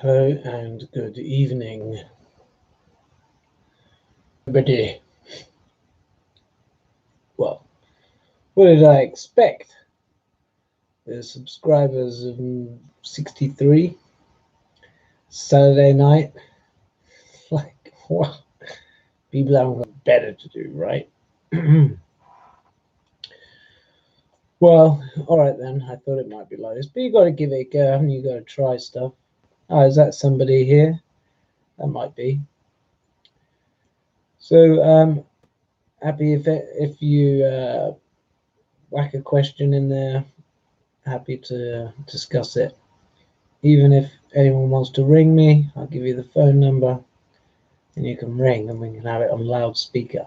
Hello and good evening, everybody. Well, what did I expect? The subscribers of 63 Saturday night. Like, wow, people haven't got better to do, right? Well, all right then. I thought it might be like this, but you got to give it a go, and you got to try stuff. Oh, is that somebody here? That might be. So, happy if you whack a question in there. Happy to discuss it. Even if anyone wants to ring me, I'll give you the phone number and you can ring and we can have it on loudspeaker.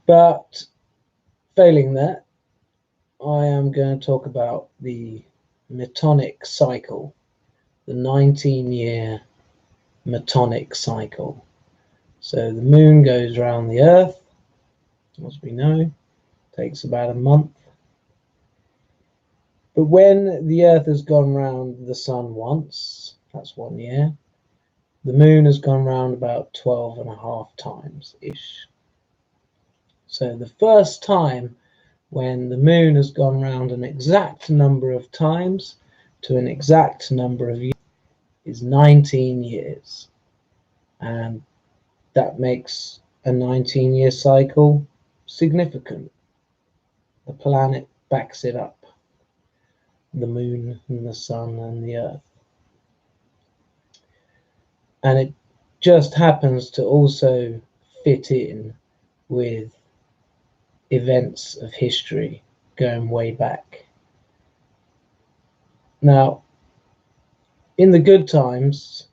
But failing that, I am going to talk about the Metonic cycle, the 19-year Metonic cycle. So the moon goes around the Earth, as we know, takes about a month. But when the Earth has gone round the sun once, that's 1 year, the moon has gone round about 12.5 times-ish. So the first time when the moon has gone round an exact number of times to an exact number of years is 19 years. And that makes a 19-year cycle significant. The planet backs it up. The moon and the sun and the earth. And it just happens to also fit in with events of history going way back. Now, in the good times,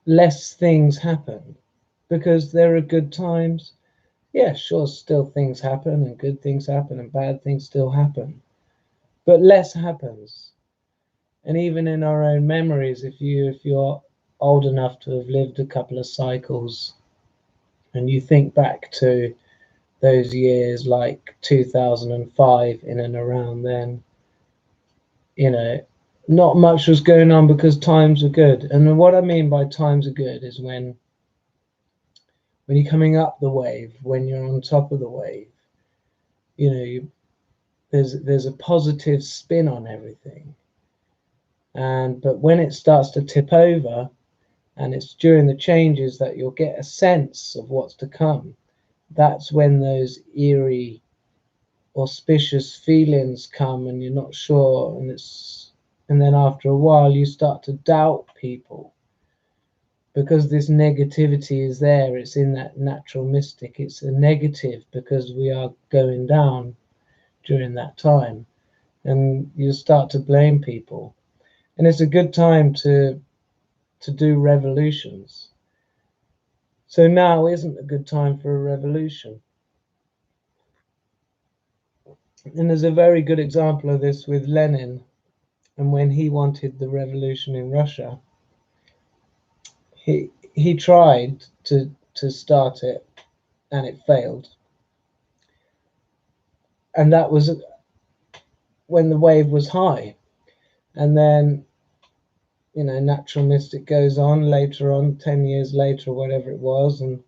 less things happen because there are good times. Yeah, sure, still things happen and good things happen and bad things still happen, but less happens. And even in our own memories, if you're old enough to have lived a couple of cycles and you think back to those years like 2005, in and around then, not much was going on because times were good. And what I mean by times are good is when you're coming up the wave, when you're on top of the wave, there's a positive spin on everything. But when it starts to tip over, and it's during the changes that you'll get a sense of what's to come, that's when those eerie, auspicious feelings come, and you're not sure, and then after a while you start to doubt people because this negativity is there. It's in that natural mystic. It's a negative because we are going down during that time, and you start to blame people. And it's a good time to do revolutions. So now isn't a good time for a revolution. And there's a very good example of this with Lenin. And when he wanted the revolution in Russia, he tried to start it, and it failed. And that was when the wave was high. And then, natural mystic goes on later on, 10 years later, or whatever it was, and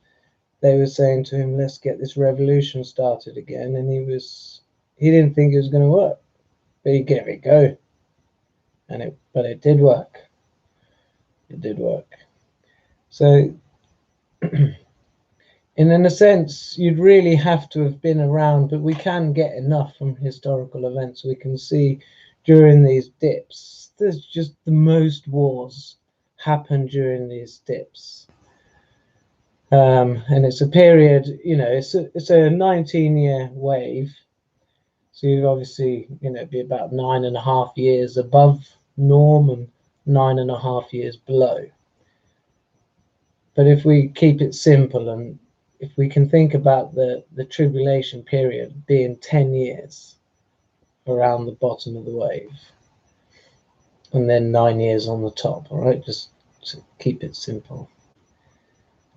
they were saying to him, let's get this revolution started again. And he didn't think it was going to work, but he gave it a go. But it did work. It did work. So, in a sense, you'd really have to have been around, but we can get enough from historical events. We can see during these dips, there's just the most wars happen during these dips. And it's a period, it's a 19-year wave. So you'd obviously, be about 9.5 years above norm and 9.5 years below. But if we keep it simple, and if we can think about the tribulation period being 10 years around the bottom of the wave, and then 9 years on the top, all right, just to keep it simple.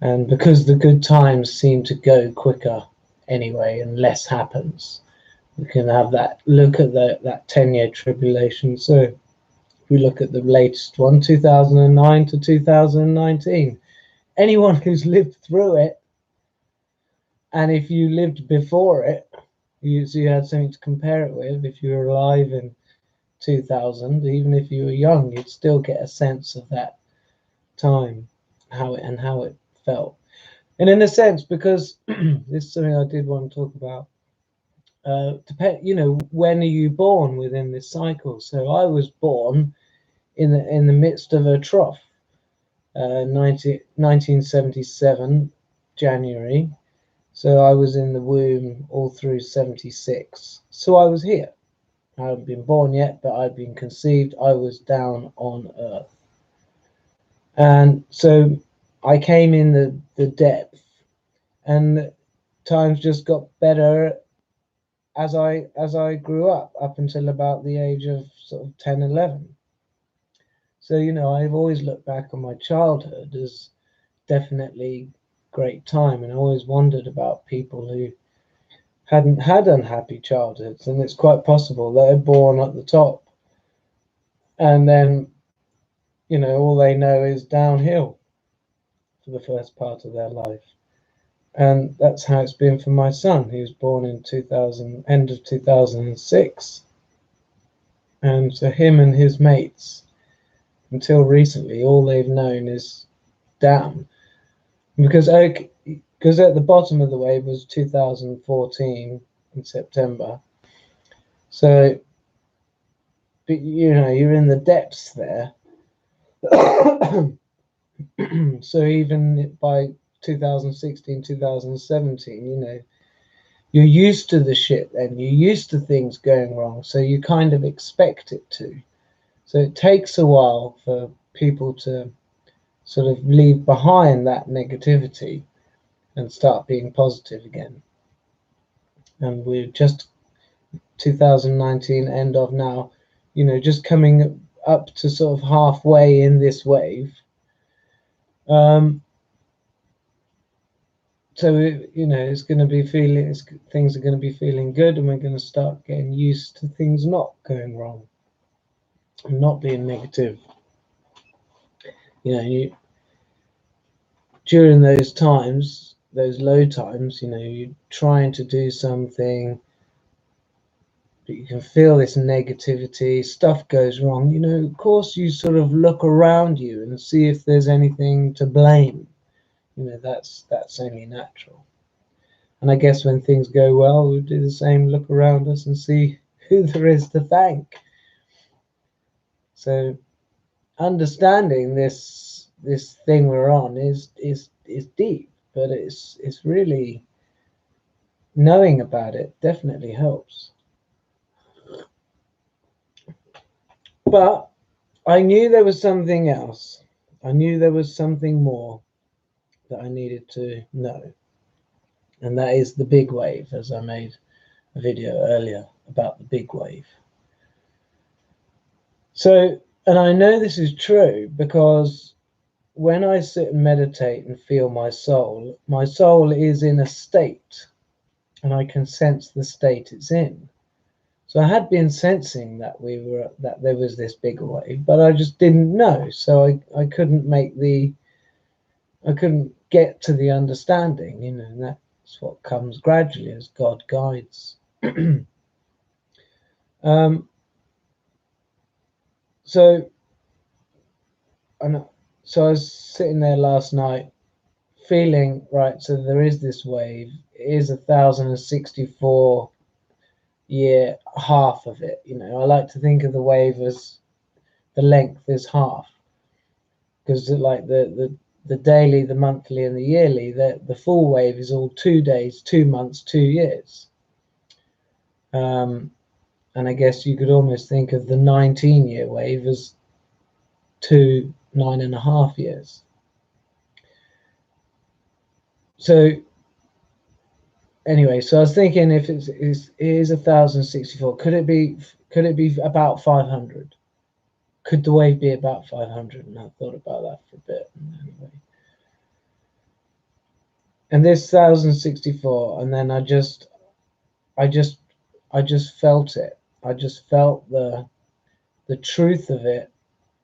And because the good times seem to go quicker anyway and less happens, we can have that look at that 10-year tribulation. So We look at the latest one, 2009 to 2019. Anyone who's lived through it, and if you lived before it, so you had something to compare it with. If you were alive in 2000, even if you were young, you'd still get a sense of that time, how it felt. And in a sense, because this is something I did want to talk about, when are you born within this cycle? So I was born in the midst of a trough, 1977 January. So I was in the womb all through 76. So I was here. I hadn't been born yet, but I'd been conceived. I was down on earth. And so I came in the depth, and times just got better as I grew up until about the age of sort of 10, 11. So, I've always looked back on my childhood as definitely great time, and I always wondered about people who hadn't had unhappy childhoods, and it's quite possible they're born at the top, and then all they know is downhill for the first part of their life. And that's how it's been for my son. He was born in end of 2006, and so him and his mates, until recently, all they've known is down, because at the bottom of the wave was 2014 in September. So, but you're in the depths there. So even by 2016, 2017, you're used to the shit then. You're used to things going wrong, so you kind of expect it to. So it takes a while for people to sort of leave behind that negativity and start being positive again. And we're just 2019 end of now, just coming up to sort of halfway in this wave. So it's going to be things are going to be feeling good, and we're going to start getting used to things not going wrong and not being negative. During those times, those low times, you're trying to do something, but you can feel this negativity, stuff goes wrong. Of course, you sort of look around you and see if there's anything to blame. That's only natural. And I guess when things go well, we do the same, look around us and see who there is to thank. So understanding this thing we're on is deep, but it's really, knowing about it definitely helps. But I knew there was something else. I knew there was something more that I needed to know. And that is the big wave, as I made a video earlier about the big wave. So, and I know this is true because when I sit and meditate and feel my soul is in a state, and I can sense the state it's in. So I had been sensing that there was this bigger wave, but I just didn't know. So I couldn't get to the understanding, and that's what comes gradually as God guides. So I was sitting there last night feeling, right, so there is this wave. It is 1,064 year half of it. I like to think of the wave as the length is half, because like the daily, the monthly, and the yearly, the full wave is all 2 days, 2 months, 2 years. And I guess you could almost think of the 19-year wave as 9.5 years. So anyway, so I was thinking, if it is 1,064, could it be about 500? Could the wave be about 500? And I thought about that for a bit. Anyway, and this 1,064, and then I just felt it. I just felt the truth of it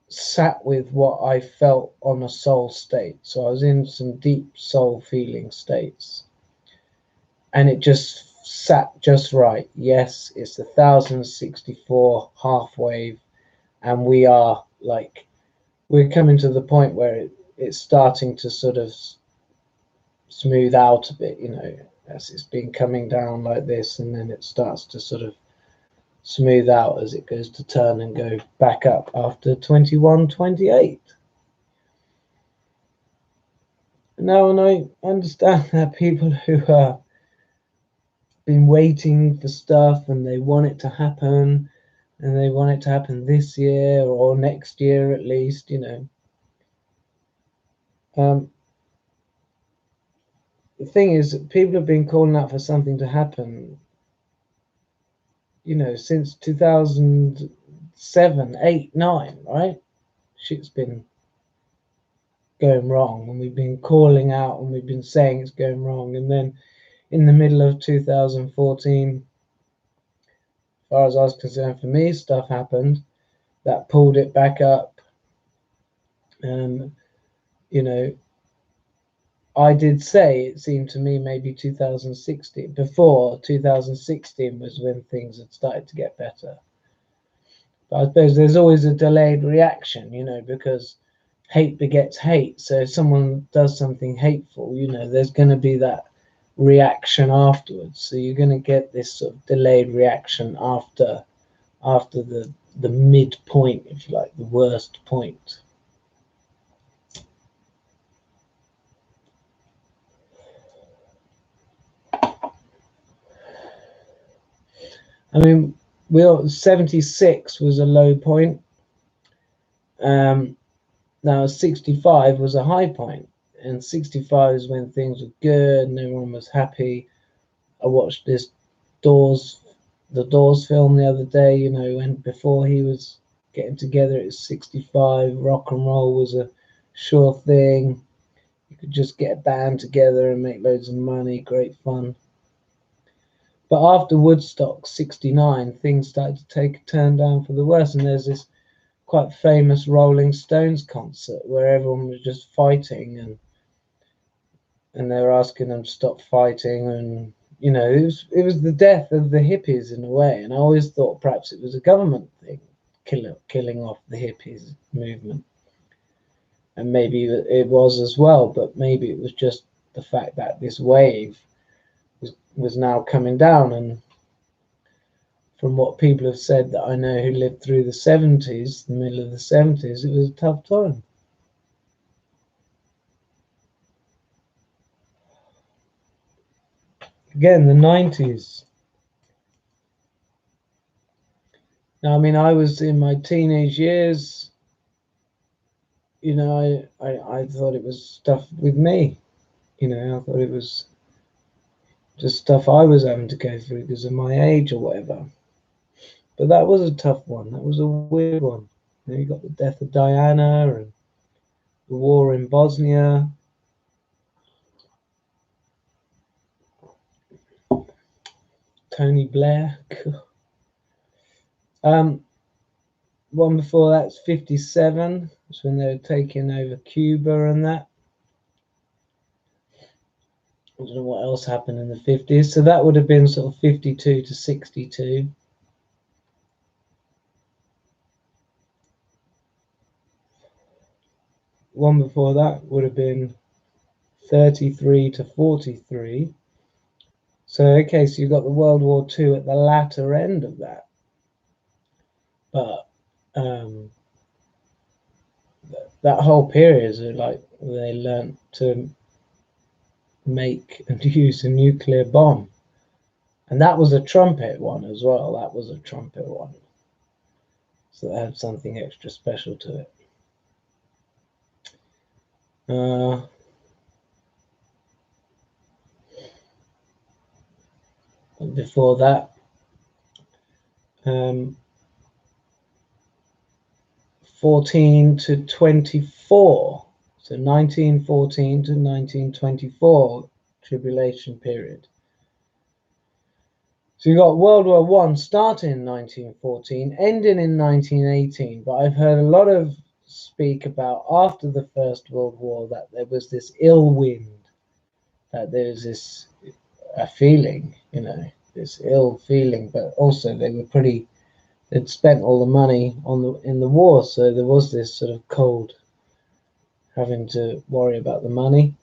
sat with what I felt on a soul state. So I was in some deep soul feeling states, and it just sat just right. Yes, it's the 1064 half wave, and we are like, we're coming to the point where it's starting to sort of smooth out a bit, you know, as it's been coming down like this, and then it starts to sort of smooth out as it goes to turn and go back up after 2128. Now, and I understand that people who are been waiting for stuff and they want it to happen, and they want it to happen this year or next year at least, you know. The thing is that people have been calling out for something to happen, you know, since 2007, 8, 9, right? Shit's been going wrong, and we've been calling out and we've been saying it's going wrong. And then in the middle of 2014, as far as I was concerned, for me, stuff happened that pulled it back up. And, you know, I did say it seemed to me maybe 2016, before 2016 was when things had started to get better. But I suppose there's always a delayed reaction, you know, because hate begets hate. So if someone does something hateful, you know, there's going to be that reaction afterwards. So you're going to get this sort of delayed reaction after the midpoint, if you like, the worst point. I mean, 76 was a low point. Now 65 was a high point, and 65 is when things were good and everyone was happy. I watched the Doors film the other day, you know, when before he was getting together, it was 65. Rock and roll was a sure thing. You could just get a band together and make loads of money, great fun. But after Woodstock 69, things started to take a turn down for the worse, and there's this quite famous Rolling Stones concert where everyone was just fighting, and they were asking them to stop fighting, and you know, it was the death of the hippies in a way. And I always thought perhaps it was a government thing, killing off the hippies movement, and maybe it was as well, but maybe it was just the fact that this wave was now coming down. And from what people have said that I know who lived through the 70s, the middle of the 70s, it was a tough time. Again, the 90s. Now, I mean, I was in my teenage years, you know, I thought it was stuff with me, you know, I thought it was just stuff I was having to go through because of my age or whatever. But that was a tough one. That was a weird one. You know, you got the death of Diana and the war in Bosnia. Tony Blair. One before that's 57. That's when they were taking over Cuba and that. I don't know what else happened in the 50s. So that would have been sort of 52 to 62. One before that would have been 33 to 43. So, okay, so you've got the World War II at the latter end of that. But that whole period is like they learned to make and use a nuclear bomb. And that was a trumpet one as well. That was a trumpet one. So that had something extra special to it. Before that, 14 to 24. So 1914 to 1924 tribulation period. So you got World War I starting in 1914, ending in 1918. But I've heard a lot of speak about after the First World War that there was this ill wind, that there was this a feeling, this ill feeling, but also they'd spent all the money in the war, so there was this sort of cold, having to worry about the money.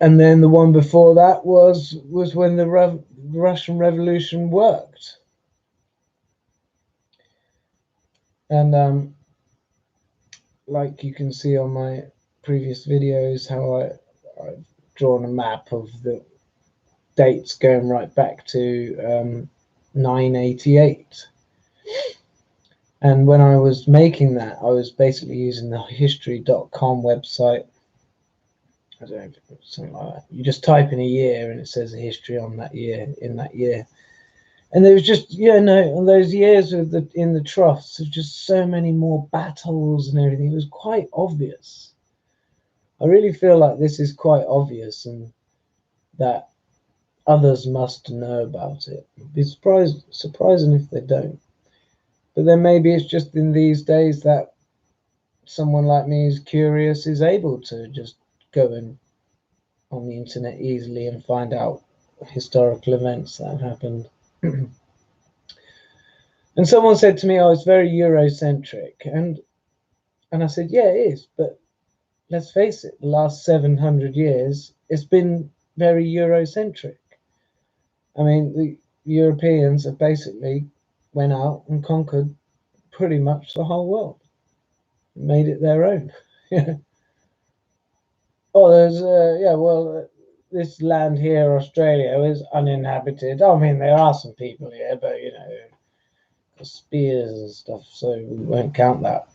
And then the one before that was when the Russian Revolution worked. And like you can see on my previous videos, how I've drawn a map of the dates going right back to 988. And when I was making that, I was basically using the history.com website. I don't know, something like that. You just type in a year and it says the history on that year, in that year. And there was just, in those years in the troughs, there's just so many more battles and everything. It was quite obvious. I really feel like this is quite obvious, and that others must know about it. It'd be surprising if they don't. But then maybe it's just in these days that someone like me who's curious is able to just go on the internet easily and find out historical events that have happened. And someone said to me, "Oh, it's very Eurocentric," and I said, "Yeah, it is, but let's face it, the last 700 years, it's been very Eurocentric. I mean, the Europeans have basically went out and conquered pretty much the whole world, made it their own." Oh, this land here, Australia, is uninhabited. I mean, there are some people here, but spears and stuff, so we won't count that.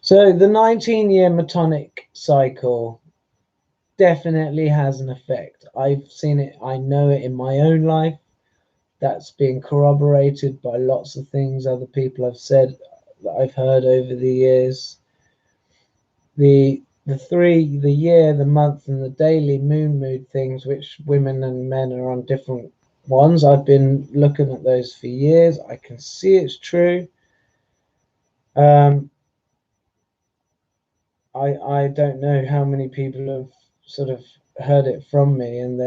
So the 19-year Metonic cycle definitely has an effect. I've seen it, I know it in my own life. That's been corroborated by lots of things other people have said that I've heard over the years. The year, the month, and the daily mood things, which women and men are on different ones. I've been looking at those for years. I can see it's true. I don't know how many people have sort of heard it from me and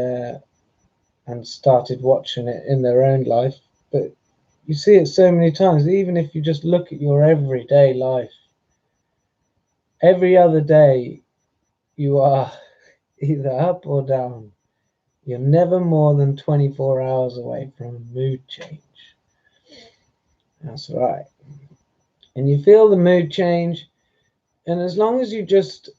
started watching it in their own life, but you see it so many times. Even if you just look at your everyday life, every other day you are either up or down. You're never more than 24 hours away from a mood change. That's right. And you feel the mood change, and as long as you see,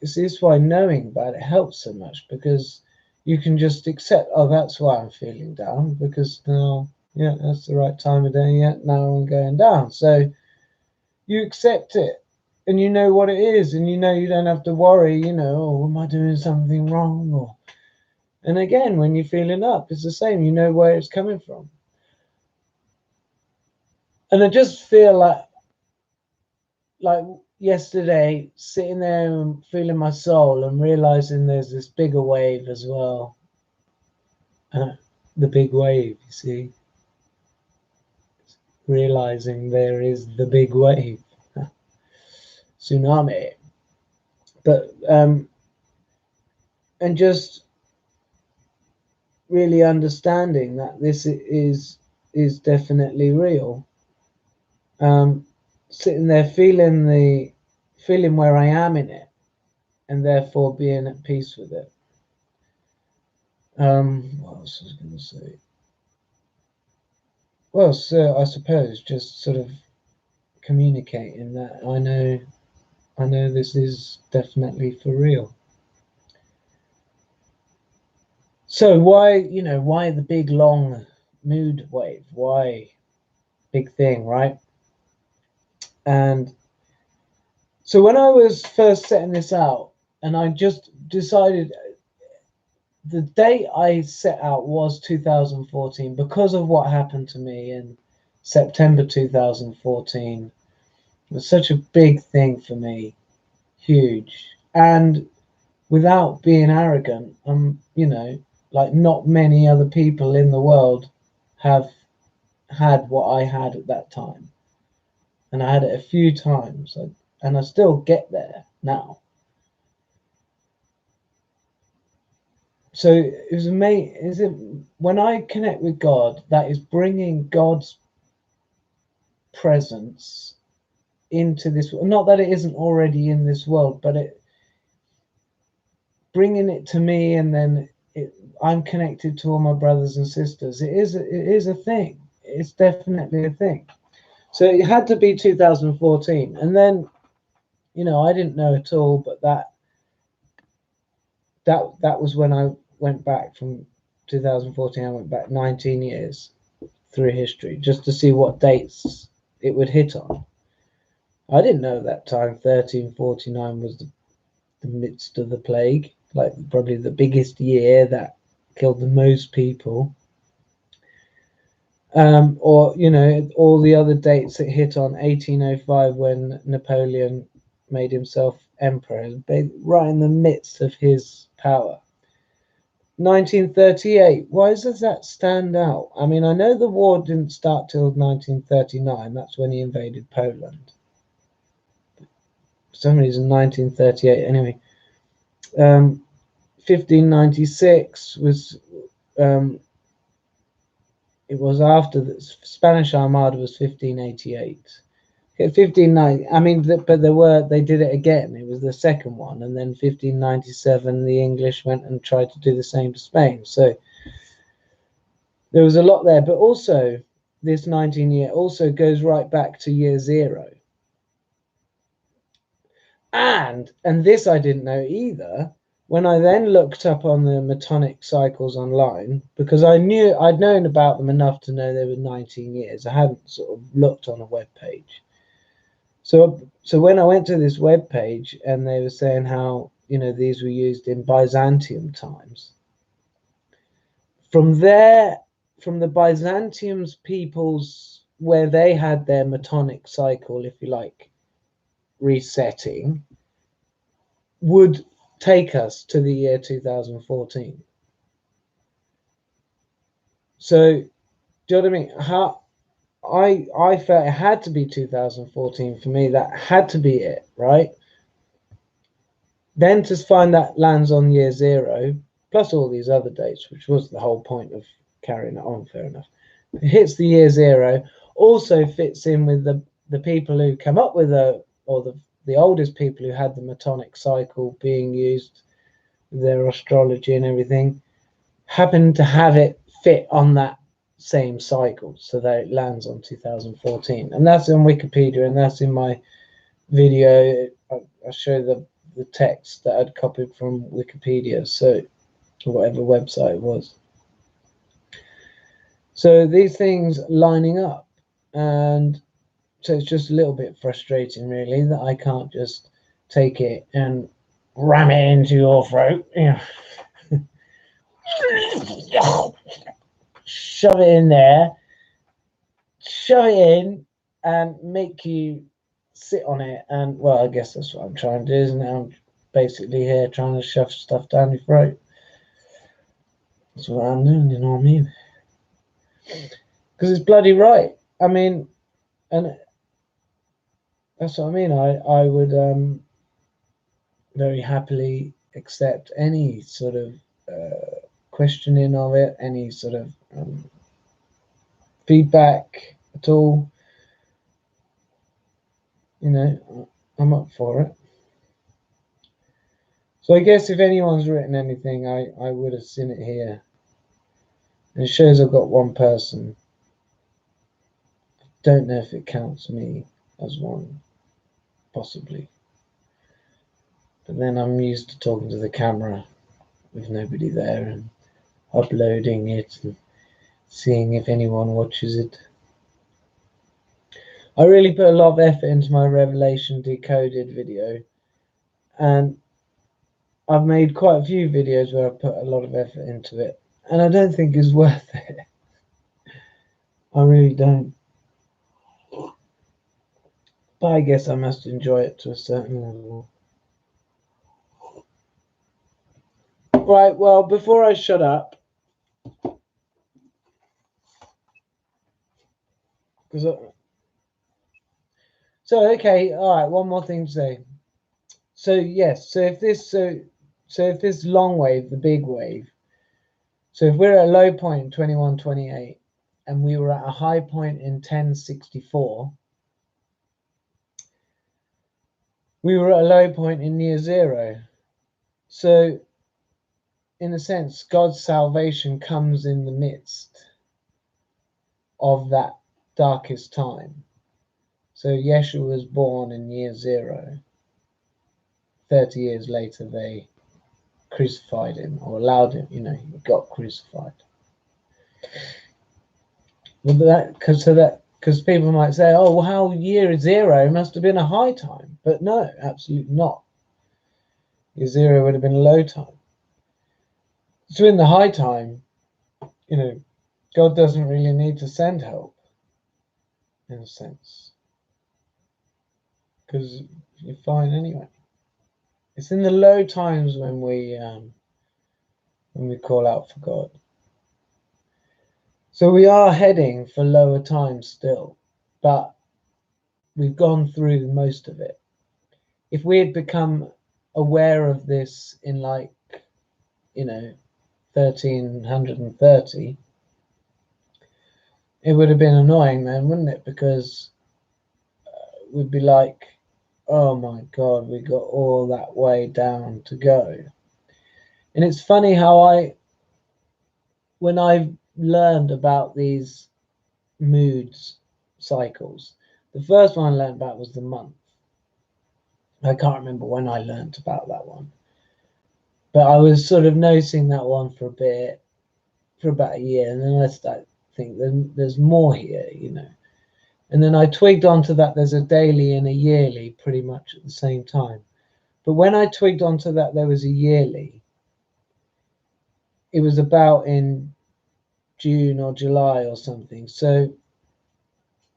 this is why knowing about it helps so much, because you can just accept, oh, that's why I'm feeling down, because now, yeah, that's the right time of day, yeah, now I'm going down. So you accept it, and you know what it is, and you don't have to worry, oh, am I doing something wrong? And again, when you're feeling up, it's the same, you know where it's coming from. And I just feel like yesterday, sitting there and feeling my soul and realizing there's this bigger wave as well. The big wave, you see. Realizing there is the big wave. Tsunami. But, and just really understanding that this is definitely real. Sitting there feeling where I am in it, and therefore being at peace with it. What else was I going to say? Well, so I suppose just sort of communicating that I know this is definitely for real. So why the big long mood wave? Why big thing, right? And so when I was first setting this out, and I just decided, the date I set out was 2014 because of what happened to me in September 2014. It was such a big thing for me, huge. And without being arrogant, like not many other people in the world have had what I had at that time, and I had it a few times, and I still get there now. So it was amazing. Is it when I connect with God, that is bringing God's presence into this world. Not that it isn't already in this world, but it bringing it to me, and then I'm connected to all my brothers and sisters. It is a thing. It's definitely a thing. So it had to be 2014, and then I didn't know at all, but that was when I went back from 2014. I went back 19 years through history just to see what dates it would hit on. I didn't know at that time 1349 was the midst of the plague, like probably the biggest year that killed the most people. Or all the other dates it hit on, 1805 when Napoleon made himself emperor, right in the midst of his power. 1938, why does that stand out? I mean, I know the war didn't start till 1939, that's when he invaded Poland. For some reason, 1938, anyway. 1596 was, it was after the Spanish Armada was 1588. 1590, I mean, but they did it again. It was the second one, and then 1597, the English went and tried to do the same to Spain. So there was a lot there, but also this 19-year also goes right back to year zero. And this I didn't know either. When I then looked up on the Metonic cycles online, because I'd known about them enough to know they were 19 years. I hadn't sort of looked on a web page. So when I went to this web page and they were saying how these were used in Byzantium times, from the Byzantium's peoples where they had their Metonic cycle, if you like, resetting, would take us to the year 2014. So do you know what I mean? How I felt it had to be 2014 for me. That had to be it, right? Then to find that lands on year zero, plus all these other dates, which was the whole point of carrying it on, fair enough. It hits the year zero, also fits in with the people who come up with the oldest people who had the Metonic cycle being used, their astrology and everything, happen to have it fit on that same cycle, so that it lands on 2014. And that's in Wikipedia, and that's in my video. I show the text that I'd copied from Wikipedia, so whatever website it was. So these things lining up, and so it's just a little bit frustrating, really, that I can't just take it and ram it into your throat. Shove it in there, shove it in, and make you sit on it. And well, I guess that's what I'm trying to do, isn't it? I'm basically here trying to shove stuff down your throat. That's what I'm doing, you know what I mean? Because it's bloody right. I mean, and that's what I mean. I would very happily accept any sort of questioning of it, any sort of feedback at all. I'm up for it. So I guess if anyone's written anything, I would have seen it here. And it shows I've got one person. Don't know if it counts me as one, possibly. But then I'm used to talking to the camera with nobody there and uploading it and seeing if anyone watches it. I really put a lot of effort into my Revelation Decoded video, and I've made quite a few videos where I've put a lot of effort into it, and I don't think it's worth it. I really don't. But I guess I must enjoy it to a certain level. Right, well, before I shut up, So okay, all right. One more thing to say. So yes, so if this long wave, the big wave, so if we're at a low point in 2128 and we were at a high point in 1064, we were at a low point in near zero. So in a sense, God's salvation comes in the midst of that darkest time. So Yeshua was born in year zero. 30 years later, they crucified him, or allowed him, he got crucified. Well, because people might say, oh, well, how year zero must have been a high time. But no, absolutely not. Year zero would have been a low time. So in the high time, God doesn't really need to send help, in a sense, because you're fine anyway. It's in the low times when we call out for God. So we are heading for lower times still, but we've gone through most of it. If we had become aware of this in 1330, it would have been annoying then, wouldn't it? Because we'd be like, oh my God, we got all that way down to go. And it's funny how when I've learned about these moods cycles, the first one I learned about was the month. I can't remember when I learned about that one, but I was sort of noticing that one for a bit, for about a year, and then I started thinking there's more here, and then I twigged onto that there's a daily and a yearly pretty much at the same time. But when I twigged onto that there was a yearly, it was about in June or July or something, so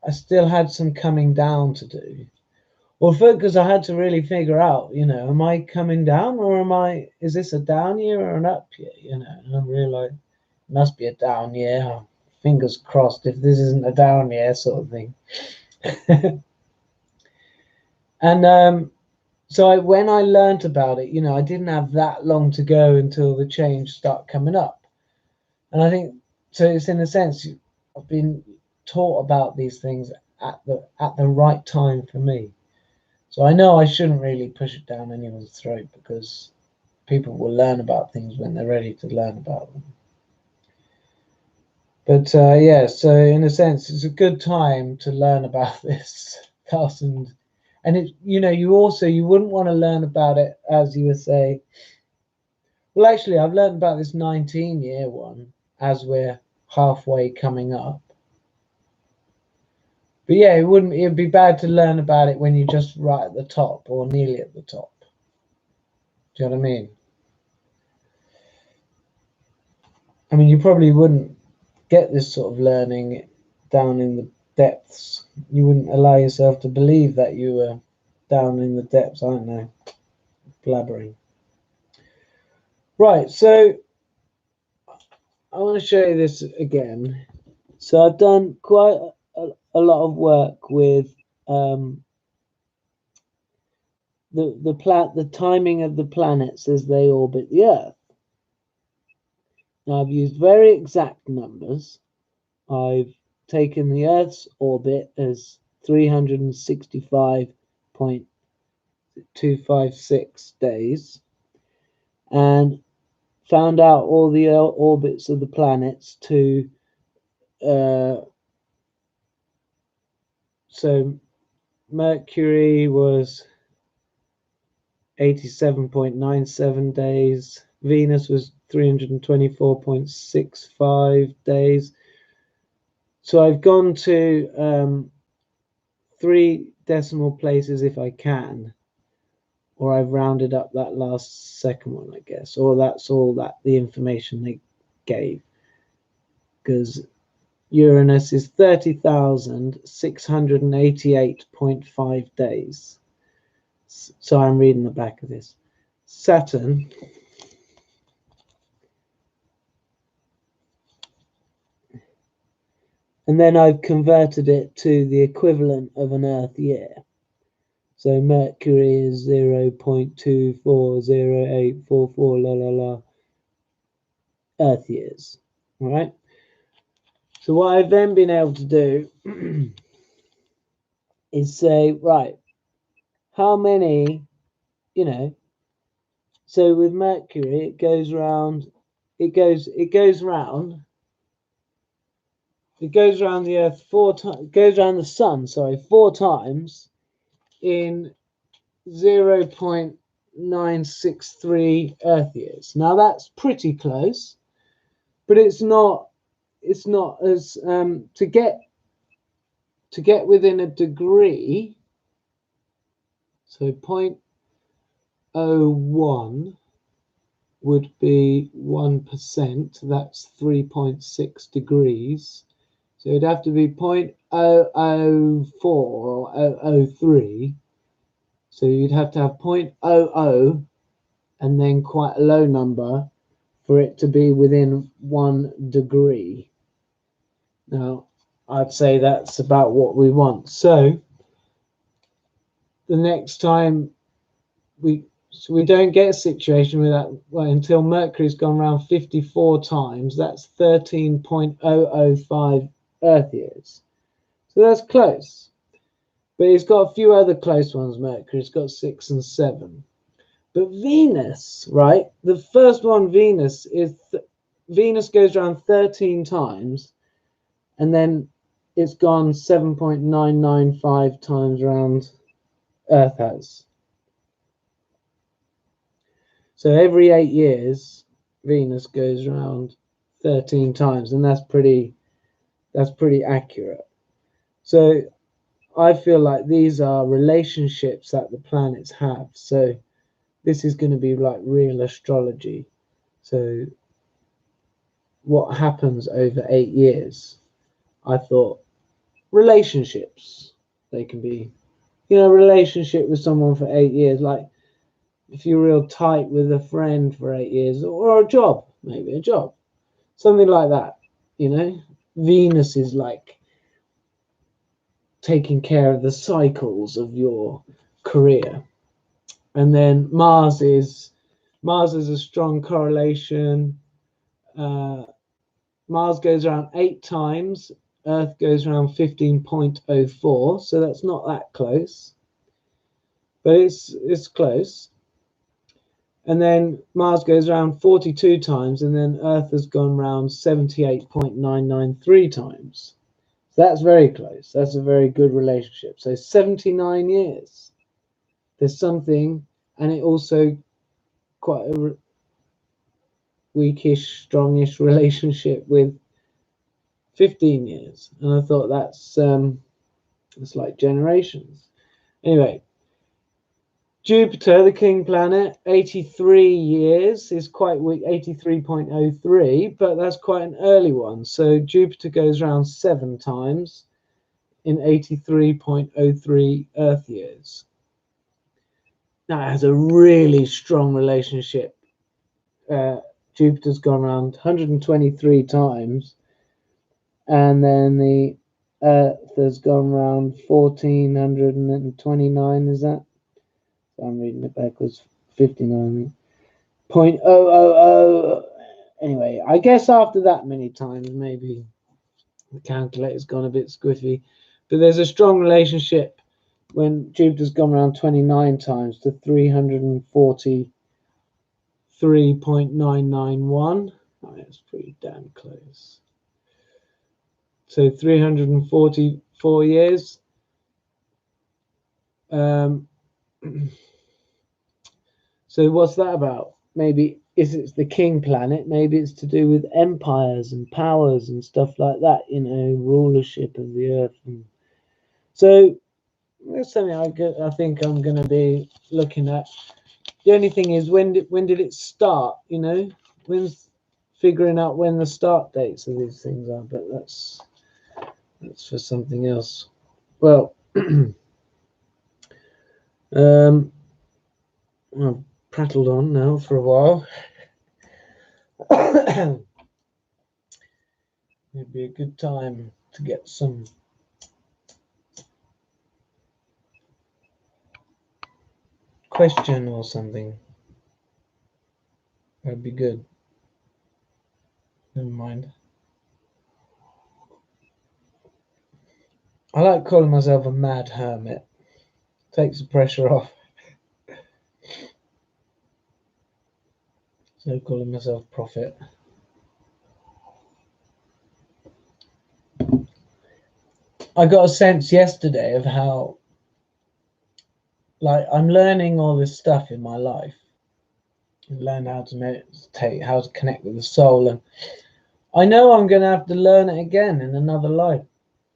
I still had some coming down to do. Well, because I had to really figure out, am I coming down, or is this a down year or an up year, and I'm really like, it must be a down year. Fingers crossed if this isn't a down year sort of thing. And so when I learnt about it, I didn't have that long to go until the change started coming up. And I think, so it's in a sense, I've been taught about these things at the right time for me. So I know I shouldn't really push it down anyone's throat, because people will learn about things when they're ready to learn about them. But yeah, so in a sense, it's a good time to learn about this, Carson. And it, you wouldn't want to learn about it, as you would say. Well, actually, I've learned about this 19-year one as we're halfway coming up. But yeah, it'd be bad to learn about it when you're just right at the top or nearly at the top. Do you know what I mean? I mean, you probably wouldn't get this sort of learning down in the depths. You wouldn't allow yourself to believe that you were down in the depths. I don't know. Blabbering. Right, so I want to show you this again. So I've done quite a lot of work with the timing of the planets as they orbit the Earth. Now I've used very exact numbers. I've taken the Earth's orbit as 365.256 days and found out all the orbits of the planets to so Mercury was 87.97 days, Venus was 324.65 days. So I've gone to 3 decimal places if I can, or I've rounded up that last second one, I guess, or that's all that the information they gave, because Uranus is 30,688.5 days. So I'm reading the back of this. Saturn And then I've converted it to the equivalent of an Earth year. So Mercury is 0.240844 la la la Earth years. All right. So what I've then been able to do is say, right, how many, you know, so with Mercury it goes round, it goes round the Earth 4 times, it goes around the Sun, sorry, 4 times in 0.963 Earth years. Now that's pretty close, but it's not as to get within a degree. So 0.01 would be 1%. That's 3.6 degrees. So it'd have to be 0.004 or 003. So you'd have to have 0.00 and then quite a low number for it to be within 1 degree. Now, I'd say that's about what we want. So the next time we don't get a situation with that, well, until Mercury's gone around 54 times, that's 13.005 Earth years. So that's close. But it's got a few other close ones, Mercury's got 6 and 7. But Venus, right? The first one, Venus goes around 13 times, and then it's gone 7.995 times around Earth has. So every 8 years, Venus goes around 13 times, and that's pretty accurate. So I feel like these are relationships that the planets have. So this is going to be like real astrology. So what happens over 8 years? I thought relationships, they can be, relationship with someone for 8 years, like if you're real tight with a friend for 8 years, or a job, maybe a job, something like that. Venus is like taking care of the cycles of your career. And then Mars is a strong correlation. Mars goes around 8 times, Earth goes around 15.04, so that's not that close, but it's close. And then Mars goes around 42 times, and then Earth has gone around 78.993 times. So that's very close. That's a very good relationship. So 79 years. There's something, and it also quite a weakish, strongish relationship with 15 years. And I thought that's like generations. Anyway, Jupiter, the king planet, 83 years is quite weak, 83.03, but that's quite an early one. So Jupiter goes around 7 times in 83.03 Earth years. Now it has a really strong relationship. Jupiter's gone around 123 times, and then the Earth has gone around 1429, is that? I'm reading it backwards. 59.000. Anyway, I guess after that many times, maybe the calculator's gone a bit squiffy. But there's a strong relationship when Jupiter's gone around 29 times to 343.991. Oh, that's pretty damn close. So 344 years. So what's that about? Maybe it's the king planet, maybe it's to do with empires and powers and stuff like that, rulership of the earth. And so that's something I think I'm going to be looking at. The only thing is, when did it start? When's figuring out when the start dates of these things are, but that's for something else. Well, I've prattled on now for a while. It'd be a good time to get some question or something. That'd be good. Never mind. I like calling myself a mad hermit. Takes the pressure off. So calling myself prophet. I got a sense yesterday of how, like, I'm learning all this stuff in my life. I learned how to meditate, how to connect with the soul, and I know I'm going to have to learn it again in another life.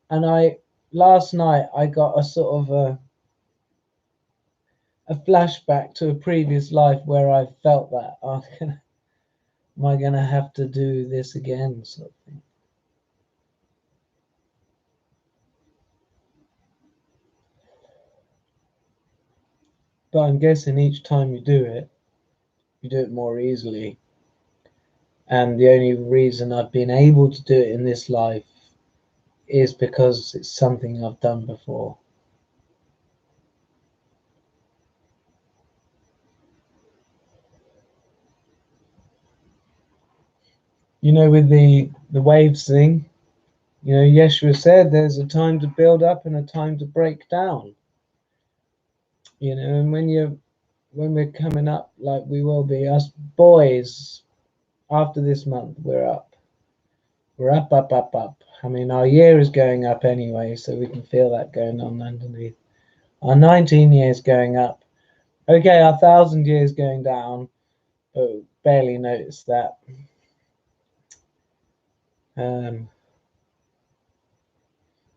And last night I got a sort of a flashback to a previous life where I felt that, am I going to have to do this again, sort of thing. But I'm guessing each time you do it more easily. And the only reason I've been able to do it in this life is because it's something I've done before. You know, with the waves thing, you know, Yeshua said there's a time to build up and a time to break down. You know, and when we're coming up, like we will be, us boys, after this month, we're up. We're up, up, up, up. I mean, our year is going up anyway, so we can feel that going on underneath. Our 19 years going up. Okay, our 1,000 years going down, but barely notice that.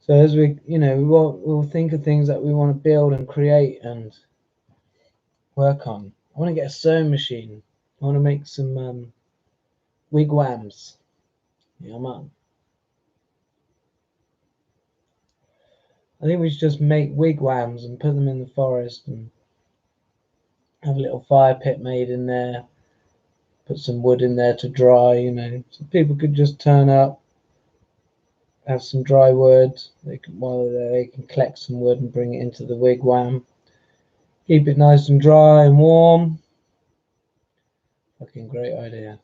So as we, you know, we'll think of things that we want to build and create and work on. I want to get a sewing machine. I want to make some wigwams. Yeah, man. I think we should just make wigwams and put them in the forest and have a little fire pit made in there. Put some wood in there to dry, you know, so people could just turn up, have some dry wood. While they're there, they can collect some wood and bring it into the wigwam. Keep it nice and dry and warm. Fucking great idea.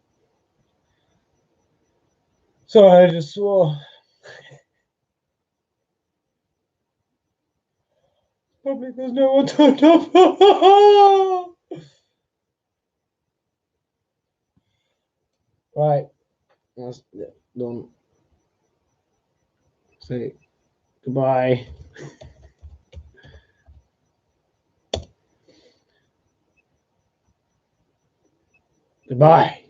Sorry, I just swore. Probably because no one turned up. Right, that's done. Say goodbye. Goodbye.